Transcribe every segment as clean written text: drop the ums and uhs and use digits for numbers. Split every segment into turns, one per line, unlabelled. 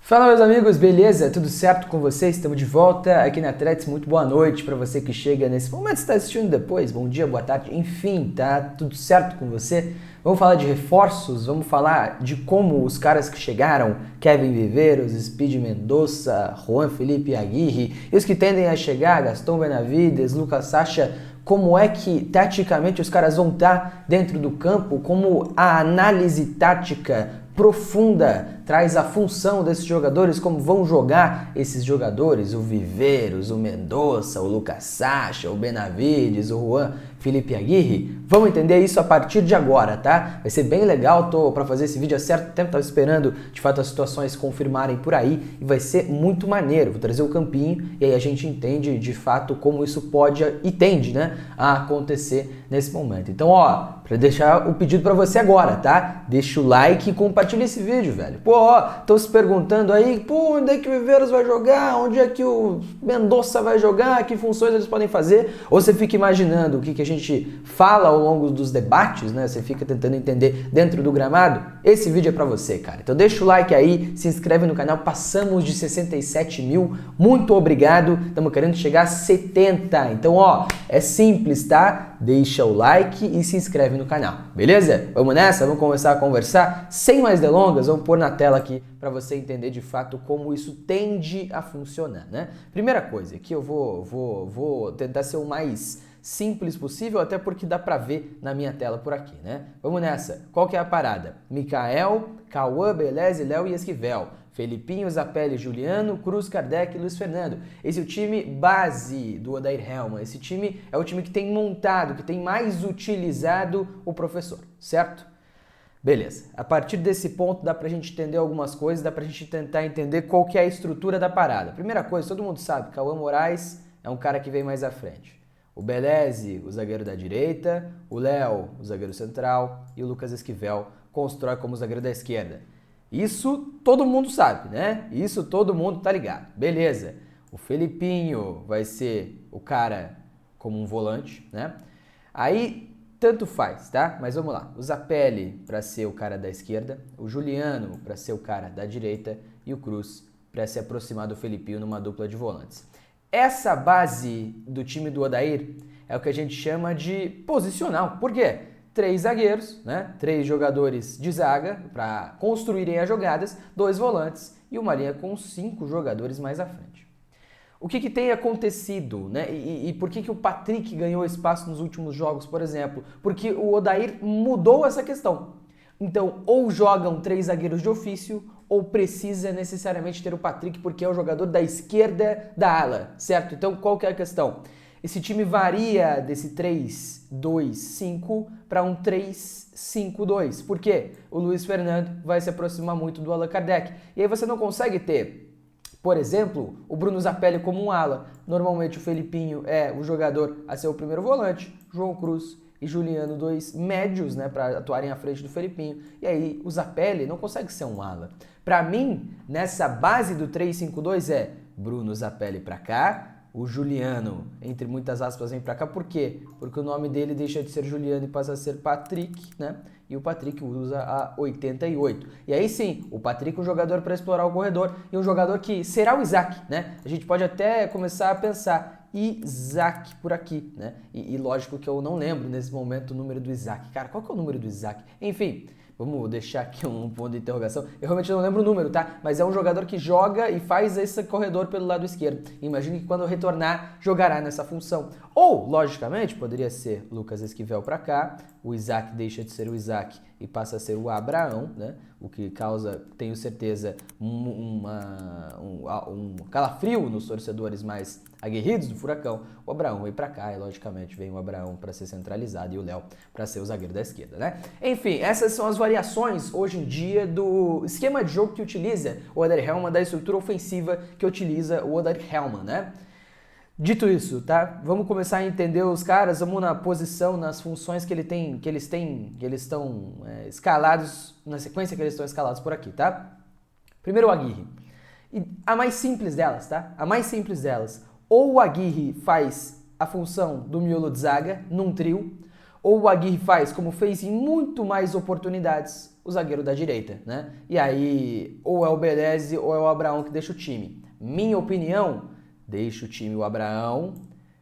Fala, meus amigos, beleza? Tudo certo com vocês? Estamos de volta aqui na Threads. Muito boa noite para você que chega nesse momento, está assistindo depois. Bom dia, boa tarde, enfim, tá tudo certo com você? Vamos falar de reforços, vamos falar de como os caras que chegaram, Kevin Viveiros, Speed Mendonça, Juan Felipe Aguirre, e os que tendem a chegar, Gastão Benavides, Lucas Sacha, como é que taticamente os caras vão estar dentro do campo, como a análise tática profunda traz a função desses jogadores, como vão jogar esses jogadores, o Viveiros, o Mendonça, o Lucas Sacha, o Benavides, o Juan Felipe Aguirre. Vamos entender isso a partir de agora, tá? Vai ser bem legal, tô para fazer esse vídeo há certo tempo, tava esperando de fato as situações confirmarem por aí e vai ser muito maneiro. Vou trazer o campinho e aí a gente entende de fato como isso pode e tende, né, a acontecer nesse momento. Então, ó, para deixar o pedido para você agora, tá? Deixa o like e compartilha esse vídeo, velho. Pô, ó, estão se perguntando aí, pô, onde é que o Viveiros vai jogar? Onde é que o Mendonça vai jogar? Que funções eles podem fazer? Ou você fica imaginando o que a gente fala ao longo dos debates, né? Você fica tentando entender dentro do gramado? Esse vídeo é pra você, cara. Então deixa o like aí, se inscreve no canal. Passamos de 67 mil. Muito obrigado. Estamos querendo chegar a 70. Então, ó, é simples, tá? Deixa o like e se inscreve no canal, beleza? Vamos nessa? Vamos começar a conversar? Sem mais delongas, vamos pôr na tela aqui para você entender de fato como isso tende a funcionar, né? Primeira coisa, que eu vou tentar ser o mais simples possível, até porque dá para ver na minha tela por aqui, né? Vamos nessa. Qual que é a parada? Mikael, Cauã, Beleze, Léo e Esquivel. Felipinho, Zapelli, Juliano, Cruz, Kardec e Luiz Fernando. Esse é o time base do Odair Hellmann. Esse time é o time que tem montado, que tem mais utilizado o professor, certo? Beleza. A partir desse ponto dá pra gente entender algumas coisas, dá pra gente tentar entender qual que é a estrutura da parada. Primeira coisa, todo mundo sabe, Cauã Moraes é um cara que vem mais à frente. O Beleze, o zagueiro da direita, o Léo, o zagueiro central e o Lucas Esquivel constrói como zagueiro da esquerda. Isso todo mundo sabe, né? Isso todo mundo tá ligado. Beleza. O Felipinho vai ser o cara como um volante, né? Aí tanto faz, tá? Mas vamos lá. O Zapelli para ser o cara da esquerda, o Juliano para ser o cara da direita e o Cruz para se aproximar do Felipinho numa dupla de volantes. Essa base do time do Odair é o que a gente chama de posicional. Por quê? 3 zagueiros, né? 3 jogadores de zaga para construírem as jogadas, 2 volantes e uma linha com 5 jogadores mais à frente. O que tem acontecido, né? E por que o Patrick ganhou espaço nos últimos jogos, por exemplo? Porque o Odair mudou essa questão. Então, ou jogam 3 zagueiros de ofício, ou precisa necessariamente ter o Patrick porque é o jogador da esquerda da ala, certo? Então, qual que é a questão? Esse time varia desse 3-2-5 para um 3-5-2. Por quê? O Luiz Fernando vai se aproximar muito do Allan Kardec. E aí você não consegue ter, por exemplo, o Bruno Zapelli como um ala. Normalmente o Felipinho é o jogador a ser o primeiro volante, João Cruz e Juliano, 2 médios, né, para atuarem à frente do Felipinho. E aí o Zapelli não consegue ser um ala. Para mim, nessa base do 3-5-2 é Bruno Zapelli para cá, o Juliano, entre muitas aspas, vem pra cá. Por quê? Porque o nome dele deixa de ser Juliano e passa a ser Patrick, né? E o Patrick usa a 88. E aí sim, o Patrick é um jogador para explorar o corredor e um jogador que será o Isaac, né? A gente pode até começar a pensar Isaac por aqui, né? E lógico que eu não lembro nesse momento o número do Isaac. Cara, qual que é o número do Isaac? Enfim, vamos deixar aqui um ponto de interrogação. Eu realmente não lembro o número, tá? Mas é um jogador que joga e faz esse corredor pelo lado esquerdo. Imagine que quando retornar, jogará nessa função. Ou, logicamente, poderia ser Lucas Esquivel para cá, o Isaac deixa de ser o Isaac e passa a ser o Abraão, né? O que causa, tenho certeza, um calafrio nos torcedores mais aguerridos do Furacão. O Abraão vem para cá e, logicamente, vem o Abraão para ser centralizado e o Léo para ser o zagueiro da esquerda, né? Enfim, essas são as variações, hoje em dia, do esquema de jogo que utiliza o Odair Hellmann, da estrutura ofensiva que utiliza o Odair Hellmann, né? Dito isso, tá? Vamos começar a entender os caras, vamos na posição, nas funções que eles estão escalados, na sequência que eles estão escalados por aqui, tá? Primeiro o Aguirre. E a mais simples delas, tá? A mais simples delas. Ou o Aguirre faz a função do miolo de zaga num trio, ou o Aguirre faz, como fez em muito mais oportunidades, o zagueiro da direita, né? E aí, ou é o Beleze ou é o Abraão que deixa o time. Minha opinião, deixa o time o Abraão,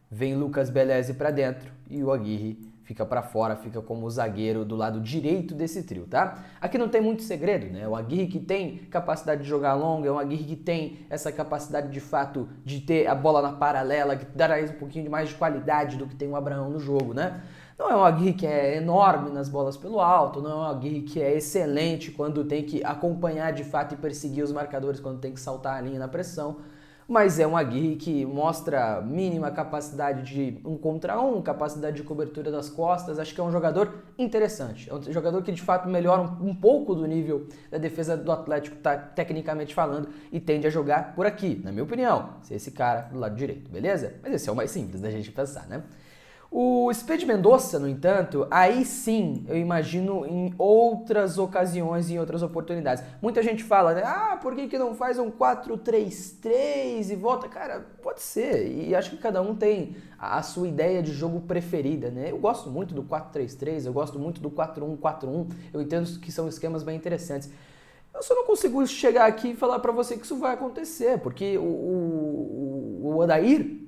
vem Lucas Beleze para dentro e o Aguirre fica para fora, fica como o zagueiro do lado direito desse trio, tá? Aqui não tem muito segredo, né? O Aguirre que tem capacidade de jogar longa, é um Aguirre que tem essa capacidade de fato de ter a bola na paralela, que dará um pouquinho mais de qualidade do que tem o Abraão no jogo, né? Não é um Aguirre que é enorme nas bolas pelo alto, não é um Aguirre que é excelente quando tem que acompanhar de fato e perseguir os marcadores, quando tem que saltar a linha na pressão, mas é um Aguirre que mostra mínima capacidade de 1 contra 1, capacidade de cobertura das costas. Acho que é um jogador interessante, é um jogador que de fato melhora um pouco do nível da defesa do Atlético, tecnicamente falando, e tende a jogar por aqui, na minha opinião, ser esse cara do lado direito, beleza? Mas esse é o mais simples da gente pensar, né? O Sped Mendonça, no entanto, aí sim eu imagino em outras ocasiões, em outras oportunidades. Muita gente fala, né? Ah, por que não faz um 4-3-3 e volta? Cara, pode ser. E acho que cada um tem a sua ideia de jogo preferida, né? Eu gosto muito do 4-3-3, eu gosto muito do 4-1-4-1. Eu entendo que são esquemas bem interessantes. Eu só não consigo chegar aqui e falar pra você que isso vai acontecer, porque o Odair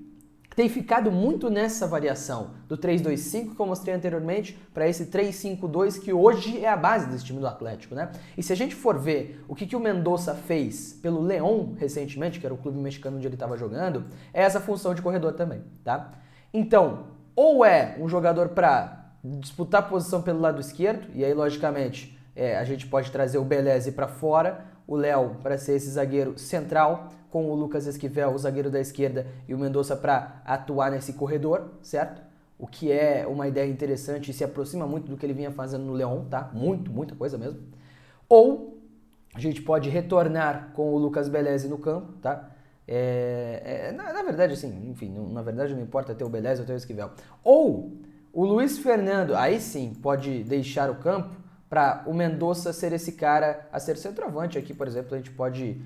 tem ficado muito nessa variação do 3-2-5 que eu mostrei anteriormente para esse 3-5-2 que hoje é a base desse time do Atlético, né? E se a gente for ver o que o Mendonça fez pelo León recentemente, que era o clube mexicano onde ele estava jogando, é essa função de corredor também, tá? Então, ou é um jogador para disputar posição pelo lado esquerdo, e aí logicamente a gente pode trazer o Beleze para fora, o Léo para ser esse zagueiro central, com o Lucas Esquivel, o zagueiro da esquerda, e o Mendonça para atuar nesse corredor, certo? O que é uma ideia interessante e se aproxima muito do que ele vinha fazendo no León, tá? Muita coisa mesmo. Ou a gente pode retornar com o Lucas Beleze no campo, tá? Na verdade, assim, enfim, na verdade não importa ter o Beleze ou ter o Esquivel. Ou o Luiz Fernando, aí sim, pode deixar o campo para o Mendonça ser esse cara a ser centroavante. Aqui, por exemplo, a gente pode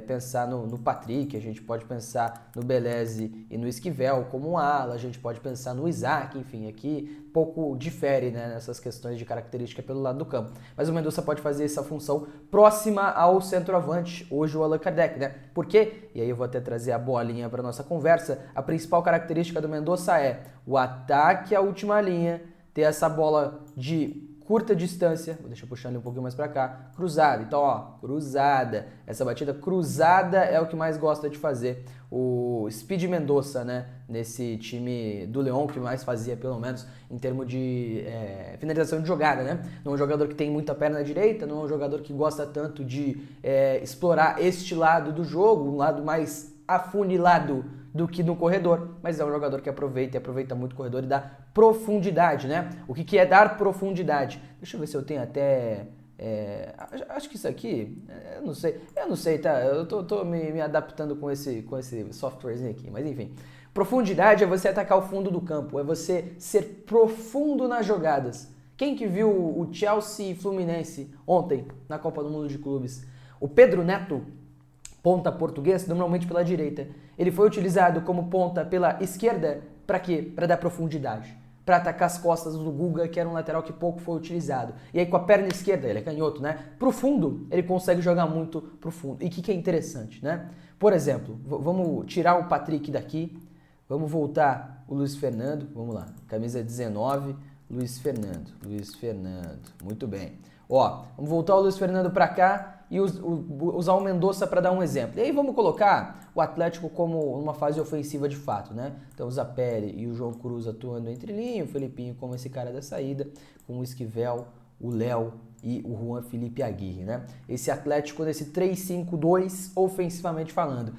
pensar no Patrick, a gente pode pensar no Beleze e no Esquivel como um ala, a gente pode pensar no Isaac, enfim, aqui pouco difere, né, nessas questões de característica pelo lado do campo. Mas o Mendonça pode fazer essa função próxima ao centroavante, hoje o Allan Kardec, né? Por quê? E aí eu vou até trazer a bolinha para nossa conversa. A principal característica do Mendonça é o ataque à última linha, ter essa bola de curta distância, deixa eu puxar ele um pouquinho mais pra cá, cruzada. Então, ó, cruzada. Essa batida cruzada é o que mais gosta de fazer o Sped Mendonça, né? Nesse time do León, que mais fazia, pelo menos, em termos de finalização de jogada, né? Não é um jogador que tem muita perna direita, não é um jogador que gosta tanto de explorar este lado do jogo, um lado mais afunilado do que no corredor, mas é um jogador que aproveita muito o corredor e dá profundidade, né? O que é dar profundidade? Deixa eu ver se eu tenho até... acho que isso aqui, eu não sei, tá? Eu tô me adaptando com esse softwarezinho aqui, mas enfim. Profundidade é você atacar o fundo do campo, é você ser profundo nas jogadas. Quem que viu o Chelsea e Fluminense ontem na Copa do Mundo de Clubes? O Pedro Neto, ponta português, normalmente pela direita. Ele foi utilizado como ponta pela esquerda para quê? Para dar profundidade. Para atacar as costas do Guga, que era um lateral que pouco foi utilizado. E aí com a perna esquerda, ele é canhoto, né? Pro fundo, ele consegue jogar muito pro fundo. E o que é interessante, né? Por exemplo, vamos tirar o Patrick daqui, vamos voltar o Luiz Fernando, vamos lá, camisa 19, Luiz Fernando, muito bem. Ó, vamos voltar o Luiz Fernando para cá e usar o Mendonça para dar um exemplo. E aí vamos colocar o Atlético como uma fase ofensiva de fato, né? Então o Zapelli e o João Cruz atuando entre linha, o Felipinho como esse cara da saída, com o Esquivel, o Léo e o Juan Felipe Aguirre, né? Esse Atlético desse 3-5-2 ofensivamente falando.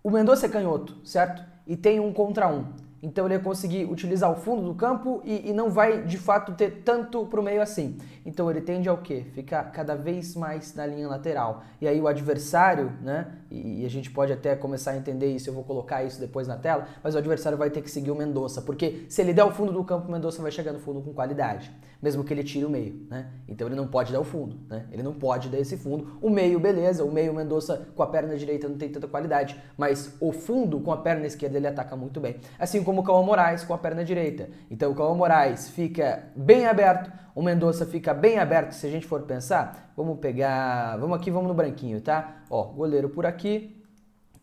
O Mendonça é canhoto, certo? E tem 1 contra 1. Então ele ia conseguir utilizar o fundo do campo e não vai de fato ter tanto pro meio assim. Então ele tende ao quê? Ficar cada vez mais na linha lateral. E aí o adversário, né? E a gente pode até começar a entender isso, eu vou colocar isso depois na tela, mas o adversário vai ter que seguir o Mendonça, porque se ele der o fundo do campo, o Mendonça vai chegar no fundo com qualidade. mesmo que ele tire o meio, né? Então ele não pode dar o fundo, né? Ele não pode dar esse fundo. O meio, beleza, o meio Mendonça com a perna direita não tem tanta qualidade, mas o fundo com a perna esquerda ele ataca muito bem. Assim como o Cauã Moraes com a perna direita. Então o Cauã Moraes fica bem aberto, o Mendonça fica bem aberto, se a gente for pensar. Vamos no branquinho, tá? Ó, goleiro por aqui,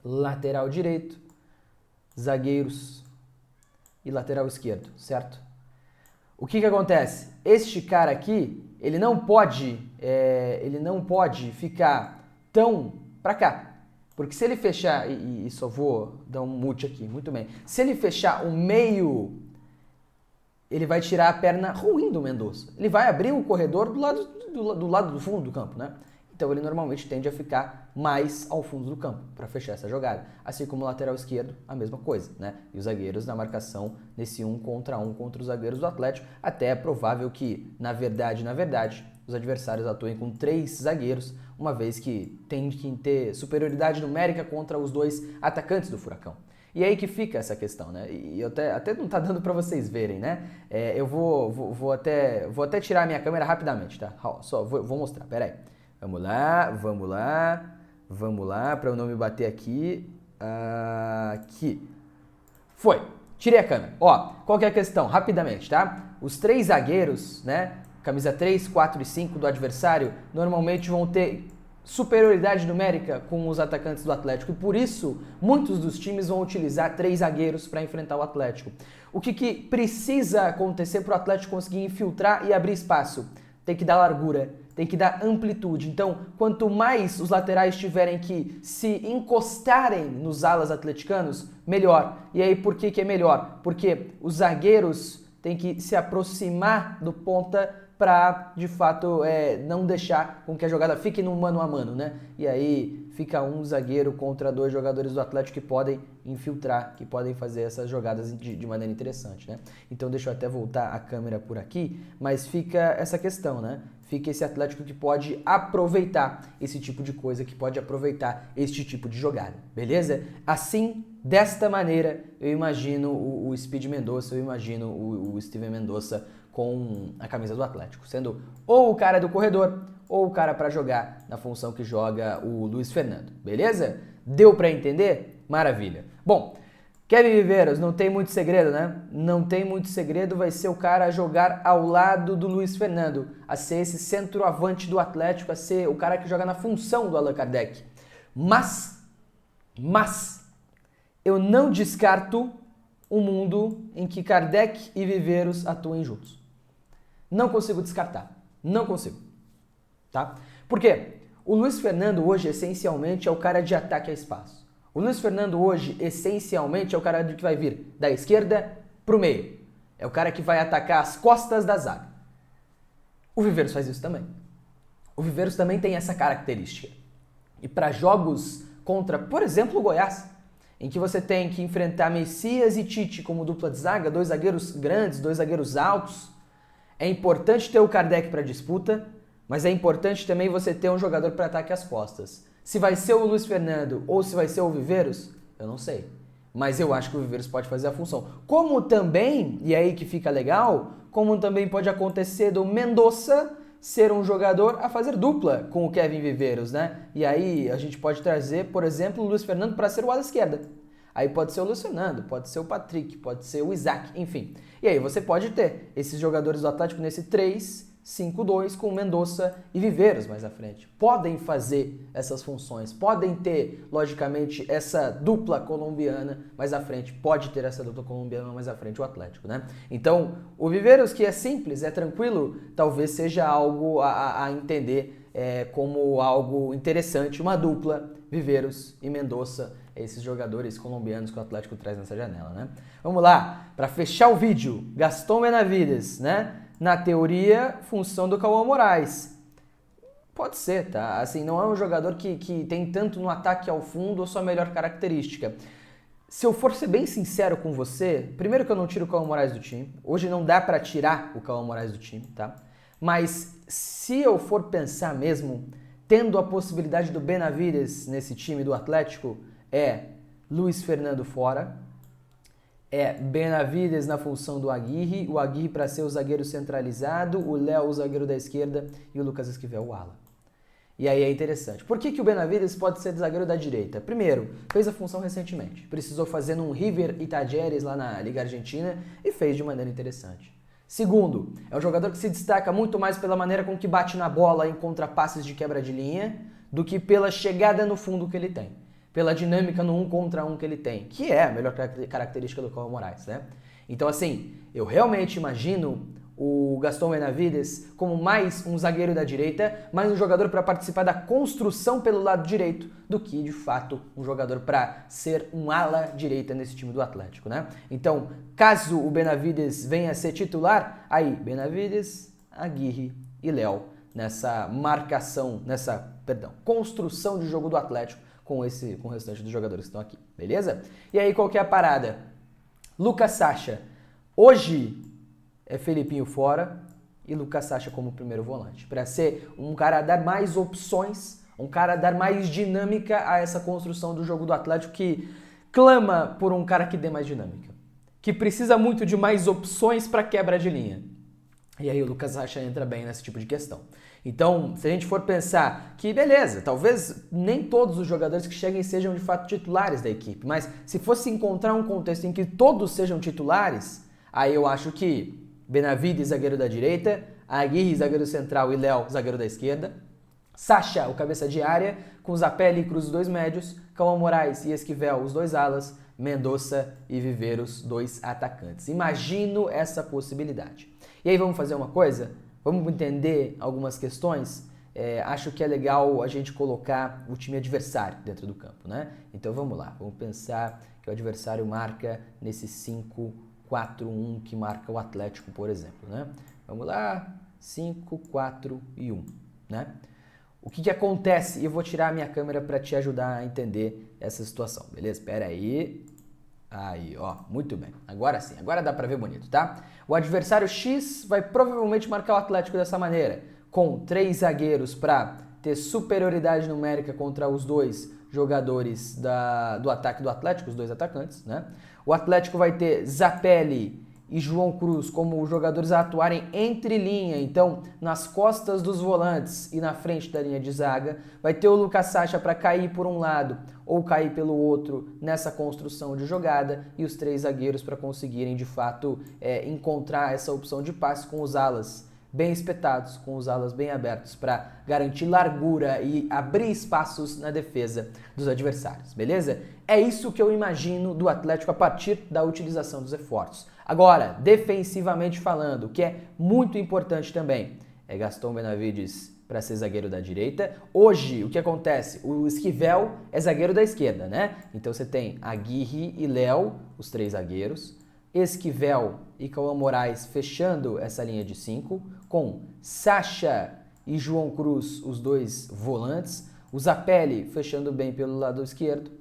lateral direito, zagueiros e lateral esquerdo, certo? O que acontece? Este cara aqui, ele não pode ficar tão pra cá. Porque se ele fechar, e só vou dar um mute aqui, muito bem. Se ele fechar o meio, ele vai tirar a perna ruim do Mendonça. Ele vai abrir o corredor do lado do fundo do campo, né? Então ele normalmente tende a ficar mais ao fundo do campo para fechar essa jogada. Assim como o lateral esquerdo, a mesma coisa, né? E os zagueiros na marcação nesse 1 contra os zagueiros do Atlético. Até é provável que, na verdade, os adversários atuem com 3 zagueiros, uma vez que tem que ter superioridade numérica contra os 2 atacantes do Furacão. E aí que fica essa questão, né? E até não tá dando para vocês verem, né? Eu vou até tirar a minha câmera rapidamente, tá? Só vou mostrar, peraí. Vamos lá, para eu não me bater aqui. Aqui. Foi. Tirei a câmera. Ó, qual que é a questão? Rapidamente, tá? Os 3 zagueiros, né? Camisa 3, 4 e 5 do adversário, normalmente vão ter superioridade numérica com os atacantes do Atlético. E por isso, muitos dos times vão utilizar 3 zagueiros para enfrentar o Atlético. O que precisa acontecer para o Atlético conseguir infiltrar e abrir espaço? Tem que dar largura, tem que dar amplitude. Então, quanto mais os laterais tiverem que se encostarem nos alas atleticanos, melhor. E aí, por que é melhor? Porque os zagueiros têm que se aproximar do ponta para, de fato, não deixar com que a jogada fique no mano a mano, né? E aí fica um zagueiro contra 2 jogadores do Atlético que podem infiltrar, que podem fazer essas jogadas de maneira interessante, né? Então deixa eu até voltar a câmera por aqui, mas fica essa questão, né? Fica esse Atlético que pode aproveitar esse tipo de coisa, que pode aproveitar este tipo de jogada, beleza? Assim, desta maneira, eu imagino o Speed Mendonça, eu imagino o Steven Mendonça com a camisa do Atlético, sendo ou o cara do corredor ou o cara para jogar na função que joga o Luiz Fernando, beleza? Deu para entender? Maravilha. Bom, Kevin Viveiros, não tem muito segredo, né? Não tem muito segredo, vai ser o cara a jogar ao lado do Luiz Fernando, a ser esse centroavante do Atlético, a ser o cara que joga na função do Allan Kardec. Mas, eu não descarto um mundo em que Kardec e Viveiros atuem juntos. Não consigo descartar. Não consigo. Tá? Por quê? O Luiz Fernando hoje, essencialmente, é o cara de ataque a espaço. O Luiz Fernando hoje, essencialmente, é o cara que vai vir da esquerda pro meio. É o cara que vai atacar as costas da zaga. O Viveiros faz isso também. O Viveiros também tem essa característica. E para jogos contra, por exemplo, o Goiás, em que você tem que enfrentar Messias e Tite como dupla de zaga, 2 zagueiros grandes, 2 zagueiros altos, é importante ter o Kardec para disputa, mas é importante também você ter um jogador para ataque às costas. Se vai ser o Luiz Fernando ou se vai ser o Viveiros, eu não sei. Mas eu acho que o Viveiros pode fazer a função. Como também, e é aí que fica legal, como também pode acontecer do Mendonça ser um jogador a fazer dupla com o Kevin Viveiros, né? E aí a gente pode trazer, por exemplo, o Luiz Fernando para ser o ala esquerda. Aí pode ser o Luiz Fernando, pode ser o Patrick, pode ser o Isaac, enfim. E aí você pode ter esses jogadores do Atlético nesse 3-5-2 com Mendonça e Viveiros mais à frente. Podem fazer essas funções, podem ter, logicamente, essa dupla colombiana mais à frente. Pode ter essa dupla colombiana mais à frente o Atlético, né? Então, o Viveiros, que é simples, é tranquilo, talvez seja algo a entender como algo interessante, uma dupla, Viveiros e Mendonça, esses jogadores colombianos que o Atlético traz nessa janela, né? Vamos lá, para fechar o vídeo, Gastón Benavides, né? Na teoria, função do Cauã Moraes. Pode ser, tá? Assim, não é um jogador que tem tanto no ataque ao fundo ou sua melhor característica. Se eu for ser bem sincero com você, primeiro que eu não tiro o Cauã Moraes do time. Hoje não dá para tirar o Cauã Moraes do time, tá? Mas se eu for pensar mesmo, tendo a possibilidade do Benavides nesse time do Atlético, Luiz Fernando fora, é Benavides na função do Aguirre, o Aguirre para ser o zagueiro centralizado, o Léo o zagueiro da esquerda e o Lucas Esquivel o ala. E aí é interessante. Por que o Benavides pode ser zagueiro da direita? Primeiro, fez a função recentemente. Precisou fazer num River e Talleres lá na Liga Argentina e fez de maneira interessante. Segundo, é um jogador que se destaca muito mais pela maneira com que bate na bola em contrapasses de quebra de linha do que pela chegada no fundo que ele tem. Pela dinâmica no 1 contra 1 que ele tem, que é a melhor característica do Cauã Moraes, né? Então, assim, eu realmente imagino o Gastón Benavides como mais um zagueiro da direita, mais um jogador para participar da construção pelo lado direito, do que, de fato, um jogador para ser um ala direita nesse time do Atlético, né? Então, caso o Benavides venha a ser titular, aí, Benavides, Aguirre e Léo nessa marcação, construção de jogo do Atlético, com o restante dos jogadores que estão aqui, beleza? E aí, qual que é a parada? Lucas Sacha. Hoje é Felipinho fora e Lucas Sacha como primeiro volante. Para ser um cara a dar mais opções, um cara a dar mais dinâmica a essa construção do jogo do Atlético que clama por um cara que dê mais dinâmica. Que precisa muito de mais opções para quebra de linha. E aí o Lucas Sacha entra bem nesse tipo de questão. Então, se a gente for pensar que, beleza, talvez nem todos os jogadores que cheguem sejam de fato titulares da equipe, mas se fosse encontrar um contexto em que todos sejam titulares, aí eu acho que Benavides, zagueiro da direita, Aguirre, zagueiro central e Léo, zagueiro da esquerda, Sacha, o cabeça de área, com Zapelli e Cruz, os dois médios, Cauã Moraes e Esquivel, os dois alas, Mendonça e Viveiros, dois atacantes. Imagino essa possibilidade. E aí vamos fazer uma coisa? Vamos entender algumas questões? Acho que é legal a gente colocar o time adversário dentro do campo, né? Então vamos lá, vamos pensar que o adversário marca nesse 5-4-1 que marca o Atlético, por exemplo, né? Vamos lá, 5, 4 e 1, né? O que acontece? E eu vou tirar a minha câmera para te ajudar a entender essa situação, beleza? Espera aí. Aí, ó, muito bem. Agora sim, agora dá pra ver bonito, tá? O adversário X vai provavelmente marcar o Atlético dessa maneira, com 3 zagueiros para ter superioridade numérica contra os dois jogadores do ataque do Atlético, os dois atacantes, né? O Atlético vai ter Zapelli e João Cruz como jogadores a atuarem entre linha, então nas costas dos volantes e na frente da linha de zaga. Vai ter o Lucas Sacha para cair por um lado ou cair pelo outro nessa construção de jogada e os 3 zagueiros para conseguirem de fato encontrar essa opção de passe com os alas bem espetados, com os alas bem abertos para garantir largura e abrir espaços na defesa dos adversários, beleza? É isso que eu imagino do Atlético a partir da utilização dos reforços. Agora, defensivamente falando, o que é muito importante também é Gastón Benavides para ser zagueiro da direita. Hoje, o que acontece? O Esquivel é zagueiro da esquerda, né? Então você tem Aguirre e Léo, os 3 zagueiros, Esquivel e Cauã Moraes fechando essa linha de 5, com Sacha e João Cruz, os 2 volantes, o Zapelli fechando bem pelo lado esquerdo,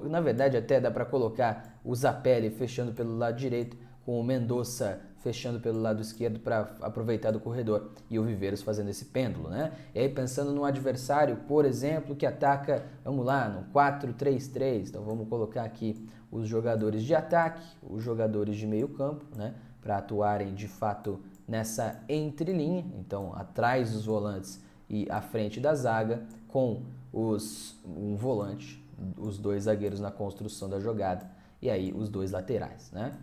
na verdade até dá para colocar o Zapelli fechando pelo lado direito, com o Mendonça fechando pelo lado esquerdo para aproveitar do corredor e o Viveiros fazendo esse pêndulo, né? E aí pensando no adversário, por exemplo, que ataca, vamos lá, no 4-3-3, então vamos colocar aqui os jogadores de ataque, os jogadores de meio campo, né? Para atuarem de fato nessa entrelinha, então atrás dos volantes e à frente da zaga, com um volante, os 2 zagueiros na construção da jogada e aí os 2 laterais, né?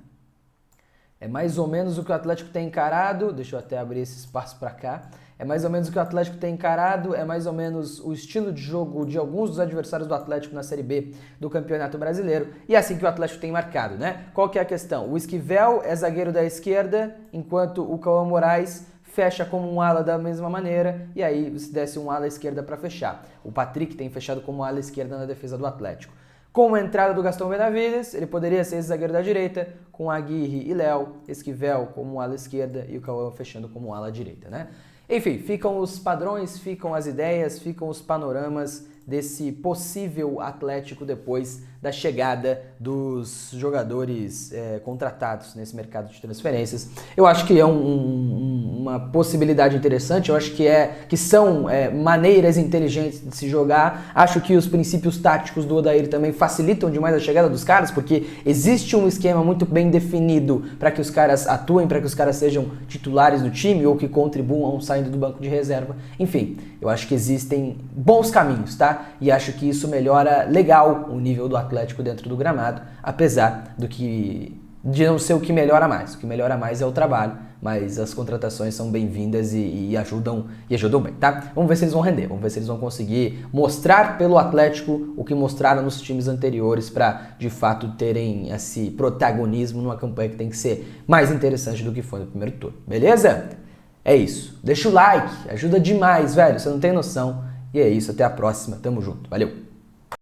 É mais ou menos o que o Atlético tem encarado, deixa eu até abrir esse espaço para cá, é mais ou menos o que o Atlético tem encarado, é mais ou menos o estilo de jogo de alguns dos adversários do Atlético na Série B do Campeonato Brasileiro, e é assim que o Atlético tem marcado, né? Qual que é a questão? O Esquivel é zagueiro da esquerda, enquanto o Cauã Moraes fecha como um ala da mesma maneira, e aí você desce um ala esquerda para fechar. O Patrick tem fechado como ala esquerda na defesa do Atlético. Com a entrada do Gastón Benavides, ele poderia ser esse zagueiro da direita, com Aguirre e Léo, Esquivel como ala esquerda e o Cauã fechando como ala direita, né? Enfim, ficam os padrões, ficam as ideias, ficam os panoramas desse possível Atlético depois da chegada dos jogadores contratados nesse mercado de transferências. Eu acho que é um uma possibilidade interessante. Eu acho que são maneiras inteligentes de se jogar. Acho que os princípios táticos do Odair também facilitam demais a chegada dos caras, porque existe um esquema muito bem definido para que os caras atuem, para que os caras sejam titulares do time ou que contribuam saindo do banco de reserva. Enfim, eu acho que existem bons caminhos, tá? E acho que isso melhora legal o nível do Atlético dentro do gramado, apesar de não ser o que melhora mais. O que melhora mais é o trabalho, mas as contratações são bem-vindas e ajudam bem, tá? Vamos ver se eles vão render, vamos ver se eles vão conseguir mostrar pelo Atlético o que mostraram nos times anteriores para, de fato, terem esse protagonismo numa campanha que tem que ser mais interessante do que foi no primeiro turno, beleza? É isso. Deixa o like, ajuda demais, velho, você não tem noção. E é isso, até a próxima, tamo junto, valeu!